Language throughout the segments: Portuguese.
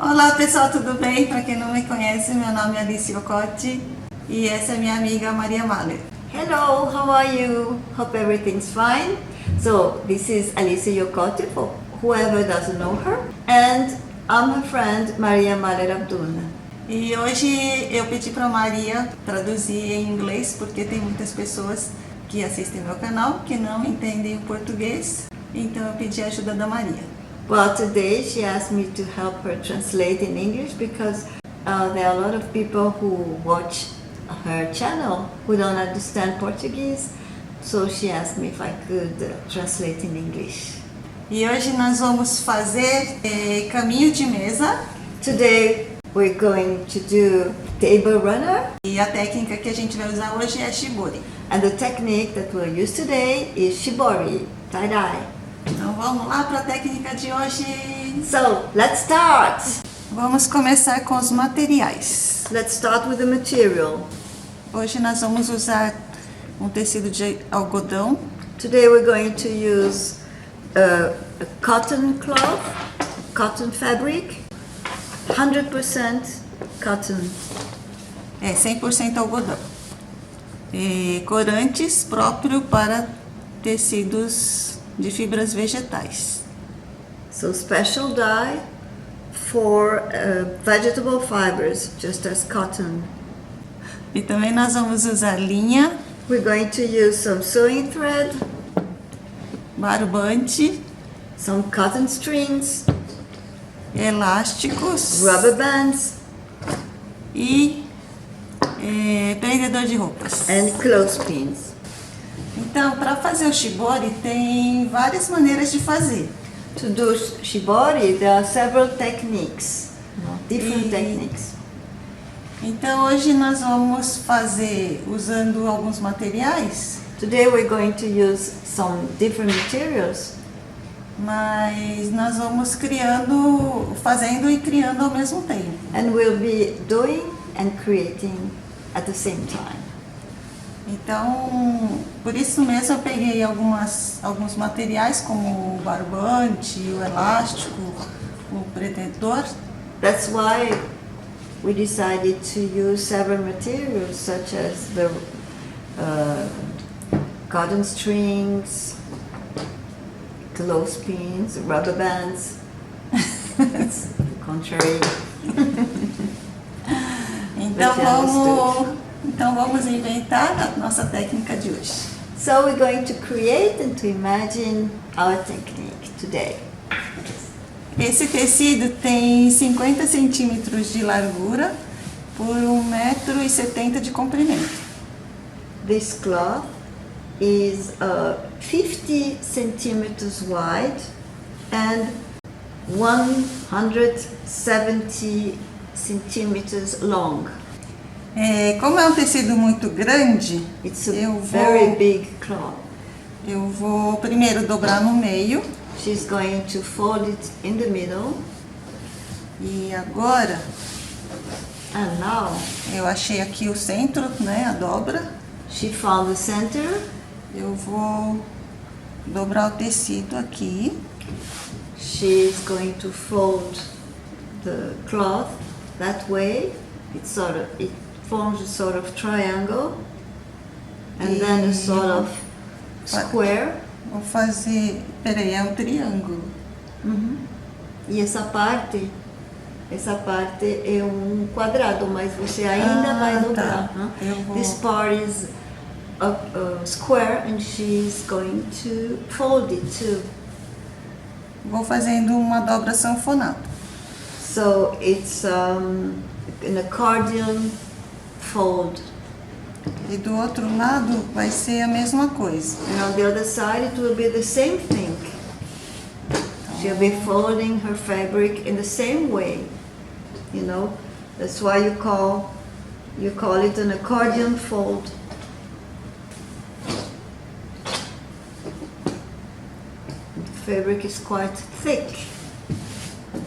Olá pessoal, tudo bem? Para quem não me conhece, meu nome é Alice Ocotti e essa é minha amiga Maria Mahler. Hello, how are you? Hope everything's fine. So, this is Alice Yocotti, for whoever doesn't know her, and I'm her friend Maria Mahler Abdullah. E hoje eu pedi para Maria traduzir em inglês, porque tem muitas pessoas que assistem meu canal que não entendem o português, então eu pedi a ajuda da Maria. Well, today she asked me to help her translate in English because there are a lot of people who watch her channel who don't understand Portuguese, so she asked me if I could translate in English. E hoje nós vamos fazer caminho de mesa. Today we're going to do table runner. E a técnica que a gente vai usar hoje é Shibori. And the technique that we'll use today is Shibori, tie-dye. Então vamos lá para a técnica de hoje. So, let's start! Vamos começar com os materiais. Let's start with the material. Hoje nós vamos usar um tecido de algodão. Today we're going to use a cotton cloth, cotton fabric, 100% cotton. 100% algodão. E corantes próprio para tecidos de fibras vegetais. So special dye for vegetable fibers, just as cotton. E também nós vamos usar linha, We're going to use some sewing thread, barbante, some cotton strings, elásticos rubber bands, e prendedor de roupas. and clothespins. Então, para fazer o shibori tem várias maneiras de fazer. To do shibori, there are several techniques, different techniques. Então hoje nós vamos fazer usando alguns materiais, Today we're going to use some different materials, mas nós vamos fazendo e criando ao mesmo tempo. and we'll be doing and creating at the same time. Então, por isso mesmo eu peguei alguns materiais como o barbante, o elástico, o prendedor. That's why we decided to use several materials such as the cotton strings, clothespins, rubber bands. It's contrary. Então vamos inventar a nossa técnica de hoje. So we're going to create and to imagine our technique today. Esse tecido tem 50 centímetros de largura por 1,70 m de comprimento. This cloth is 50 centimeters wide and 170 centimeters long. Como é um tecido muito grande, It's a very big cloth. Eu vou primeiro dobrar no meio. She's going to fold it in the middle. E agora, And now eu achei aqui o centro, né, a dobra. she found the center. Eu vou dobrar o tecido aqui. She's going to fold the cloth that way. It forms a sort of triangle and then a sort of square. Vou fazer, peraí, é um triângulo. E essa parte é um quadrado, mas você ainda vai dobrar. Tá. Eu vou... This part is a square and she's going to fold it too. Vou fazendo uma dobra sanfonada. So it's an accordion fold. E do outro lado vai ser a mesma coisa. And on the other side it will be the same thing. She'll be folding her fabric in the same way. You know, that's why you call it an accordion fold. The fabric is quite thick.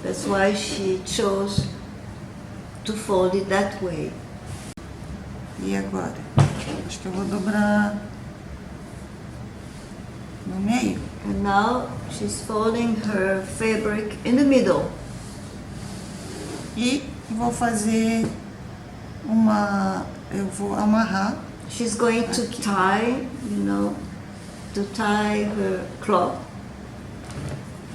That's why she chose to fold it that way. E agora? Acho que eu vou dobrar no meio. And now she's folding her fabric in the middle. E vou fazer eu vou amarrar. She's going to tie, to tie her cloth.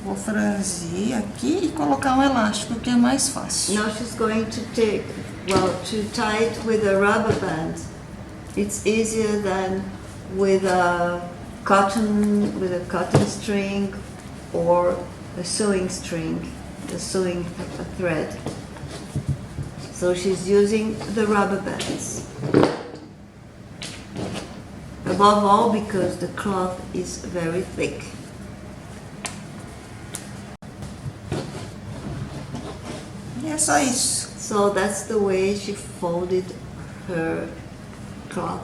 Vou franzir aqui e colocar um elástico, que é mais fácil. Now she's going to tie it with a rubber band. It's easier than with a cotton string or a sewing string, a thread. So she's using the rubber bands. Above all, because the cloth is very thick. E é só isso. So that's the way she folded her cloth.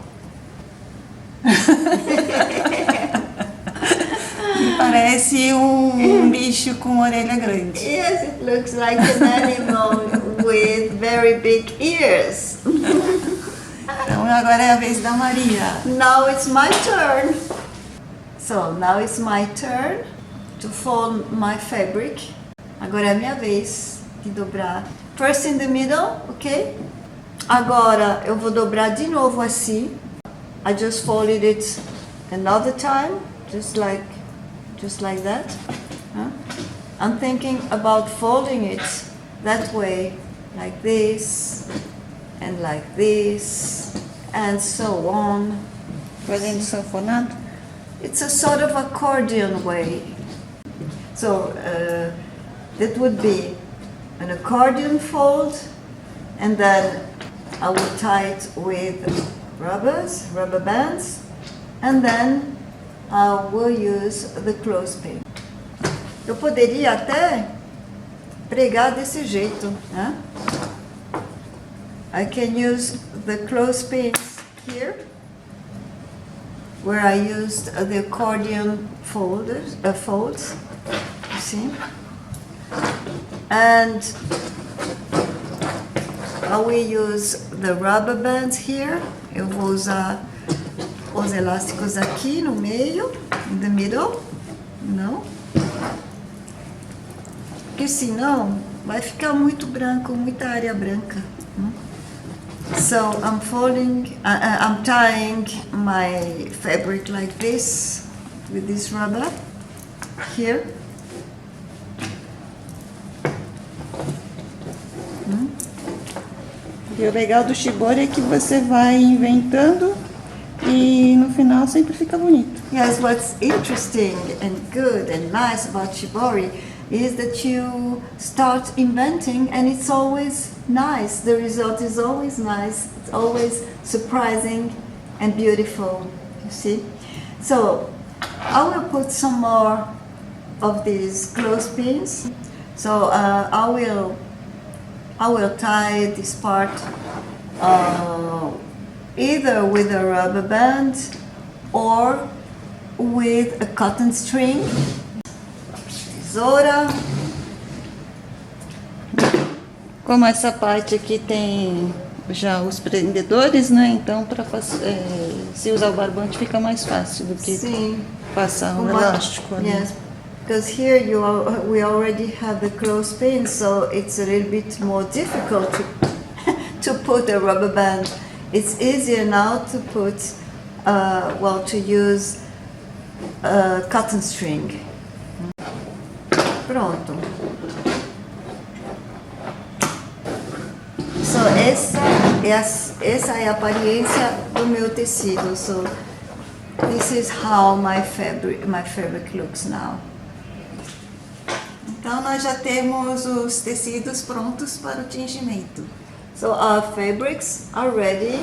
Parece um bicho com orelha grande. Yes, it looks like an animal with very big ears. Então agora é a vez da Maria. Now it's my turn. So now it's my turn to fold my fabric. Agora é a minha vez de dobrar. First in the middle, ok? Agora eu vou dobrar de novo assim. I just folded it another time, just like that. I'm thinking about folding it that way, like this, and like this, and so on. Fazendo sanfonado? It's a sort of accordion way. So that would be an accordion fold, and then I will tie it with rubber bands, and then I will use the clothespin. Eu poderia até pregar desse jeito, né? I can use the clothespins here, where I used the accordion folds, you see? And I will use the rubber bands here. Eu vou usar os elásticos aqui no meio, in the middle, porque senão vai ficar muito branco, muita área branca. So I'm tying my fabric like this, with this rubber here. E o legal do Shibori é que você vai inventando e no final sempre fica bonito. Yes, what's interesting and good and nice about Shibori is that you start inventing and it's always nice. The result is always nice. It's always surprising and beautiful, you see? So I will put some more of these clothespins. So I will tie this part either with a rubber band or with a cotton string. Tesoura. Como essa parte aqui tem já os prendedores, né? Então se usar o barbante fica mais fácil do que passar um elástico ali. Yes. Because here we already have the clothespin, so it's a little bit more difficult to put a rubber band. It's easier now to put, to use cotton string. Pronto. So essa é a aparência do meu tecido. So this is how my fabric looks now. Então nós já temos os tecidos prontos para o tingimento. So our fabrics are ready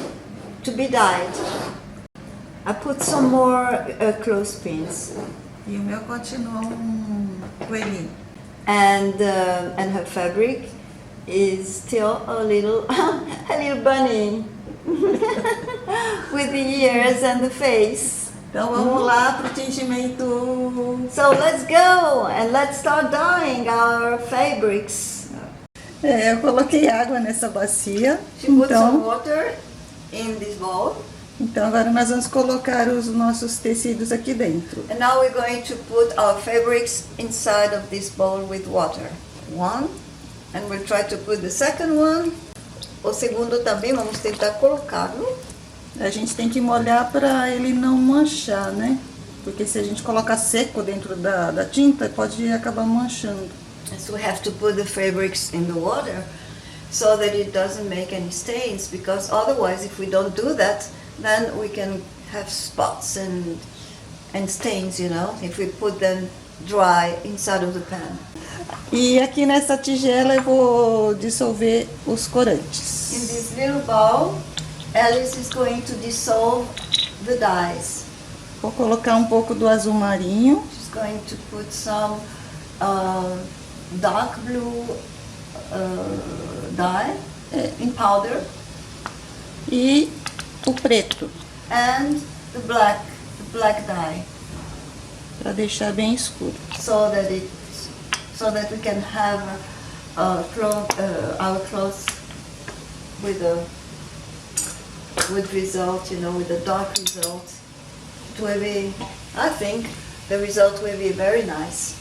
to be dyed. I put some more clothespins. E o meu continua coelhinho. And her fabric is still a little bunny with the ears and the face. Então vamos lá para o tingimento. So let's go and let's start dyeing our fabrics. Eu coloquei água nessa bacia. She put some water in this bowl. Então agora nós vamos colocar os nossos tecidos aqui dentro. And now we're going to put our fabrics inside of this bowl with water. 1, And we'll try to put the second one. O segundo também vamos tentar colocá-lo. A gente tem que molhar para ele não manchar, né? Porque se a gente colocar seco dentro da tinta, pode acabar manchando. And so we have to put the fabrics in the water so that it doesn't make any stains, because otherwise if we don't do that, then we can have spots and stains, you know, if we put them dry inside of the pan. E aqui nessa tigela eu vou dissolver os corantes. In this little bowl, Alice is going to dissolve the dyes. Vou colocar um pouco do azul marinho. She's going to put some dark blue dye in powder. E o preto. And the black dye. Para deixar bem escuro. So that we can have our clothes with a good result, you know, with a dark result. It will be, I think, the result will be very nice.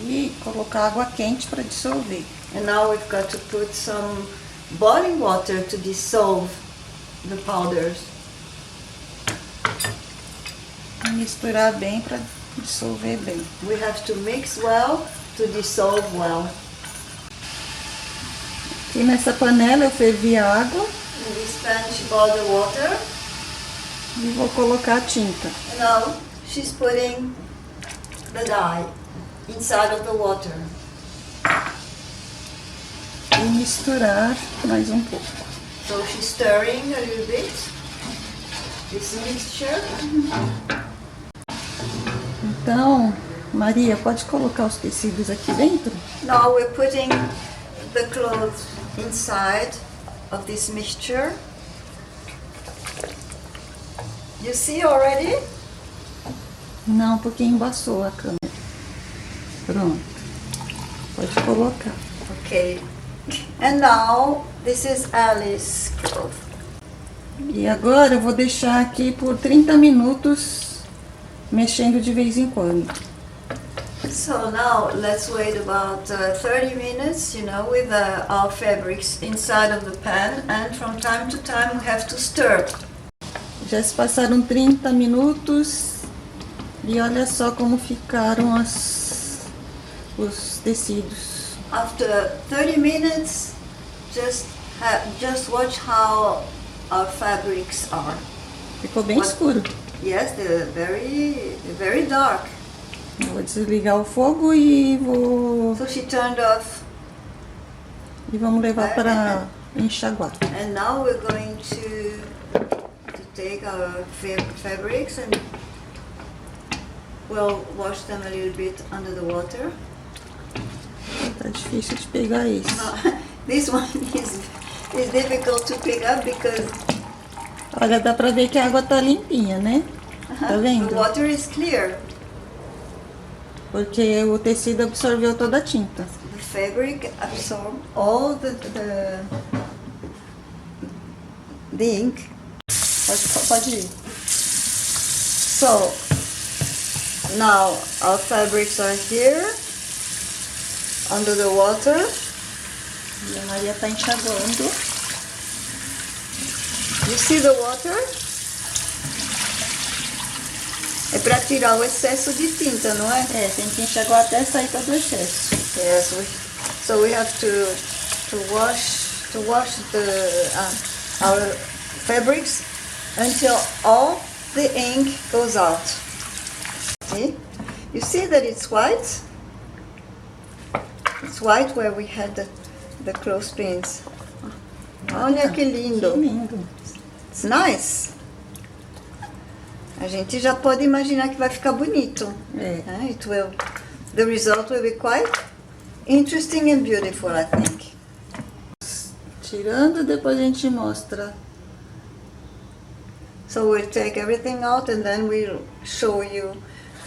E colocar água quente para dissolver. And now we've got to put some boiling water to dissolve the powders. E misturar bem para dissolver bem. We have to mix well to dissolve well. E nessa panela eu fervi a água. In this pan she boiled the water. E vou colocar a tinta. And now she's putting the dye inside of the water. E misturar mais um pouco. So she's stirring a little bit this mixture. Então, Maria, pode colocar os tecidos aqui dentro? Now we're putting the clothes inside of this mixture. You see already? Não, porque embaçou a câmera. Pronto. Pode colocar. Okay. And now this is Alice's cloth. E agora eu vou deixar aqui por 30 minutos, mexendo de vez em quando. So now let's wait about 30 minutes, you know, with our fabrics inside of the pan, and from time to time we have to stir. Já se passaram 30 minutos e olha só como ficaram os tecidos. After 30 minutes, just watch how our fabrics are. Ficou bem escuro. Yes, they're very dark. Eu vou desligar o fogo e So she turned off, vamos levar para enxaguar. and now we're going to take our fabrics and we'll wash them a little bit under the water. Tá difícil de pegar isso. This one is difficult to pick up because Olha, dá pra ver que a água tá limpinha, né? Tá vendo? the water is clear. Porque o tecido absorveu toda a tinta. The fabric absorbs all the ink. Pode ir. So now our fabrics are here under the water. E a Maria tá enxaguando. You see the water? É para tirar o excesso de tinta, não é? É, tem que enxaguar até sair todo o excesso. Yes, so we have to wash our fabrics until all the ink goes out. See? You see that it's white? It's white where we had the clothespins. Olha que lindo. Que lindo. It's nice. A gente já pode imaginar que vai ficar bonito. É. The result will be quite interesting and beautiful, I think. Tirando, depois a gente mostra. So we'll take everything out and then we'll show you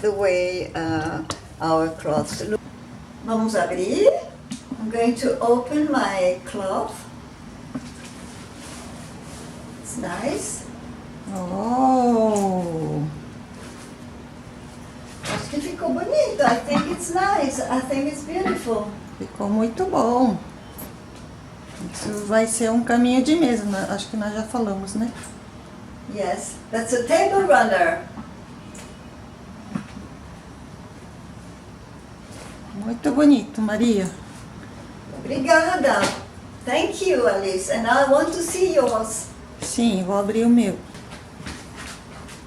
the way our cloths look. Vamos abrir. I'm going to open my cloth. It's nice. Oh! Acho que ficou bonito. I think it's nice. I think it's beautiful. Ficou muito bom. Isso vai ser um caminho de mesa, né? Acho que nós já falamos, né? Yes, that's a table runner. Muito bonito, Maria. Obrigada. Thank you, Alice. And I want to see yours. Sim, vou abrir o meu.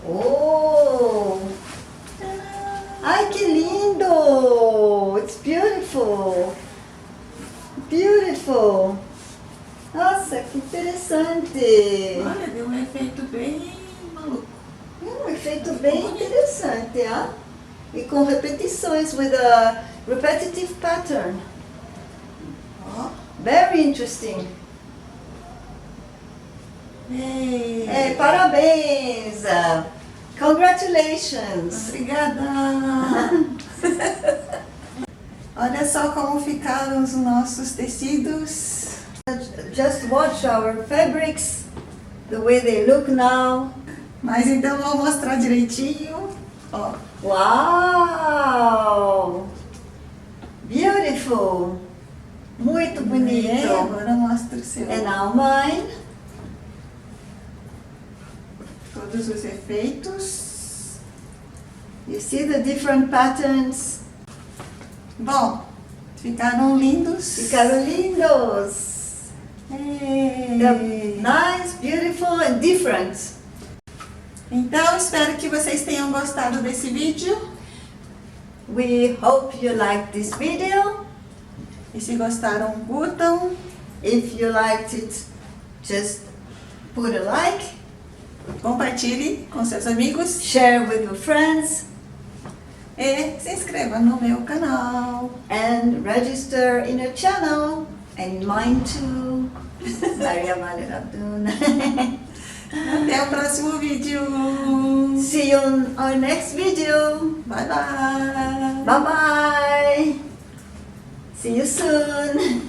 Oh! Ai, que lindo! It's beautiful. Beautiful. Nossa, que interessante. Olha, deu um efeito bem maluco. Um efeito bem interessante, ah? E com repetições, with a repetitive pattern. Ó. Very interesting. Ei, Parabéns! Congratulations! obrigada! Olha só como ficaram os nossos tecidos. Just watch our fabrics, the way they look now. Mas então vou mostrar direitinho. Ó, Wow! Beautiful! Muito bonito! agora mostra o seu. And now mine. Todos os efeitos. You see the different patterns? Bom, ficaram lindos. Ficaram lindos! They're nice, beautiful and different. Então, espero que vocês tenham gostado desse vídeo. We hope you like this video. E se gostaram, curtam. If you liked it, just put a like, Compartilhe com seus amigos. share with your friends, E se inscreva no meu canal. and register in your channel and in mine too. Maria Valer Abdul. Até o próximo vídeo. See you on our next video. Bye, bye. Bye bye. See you soon.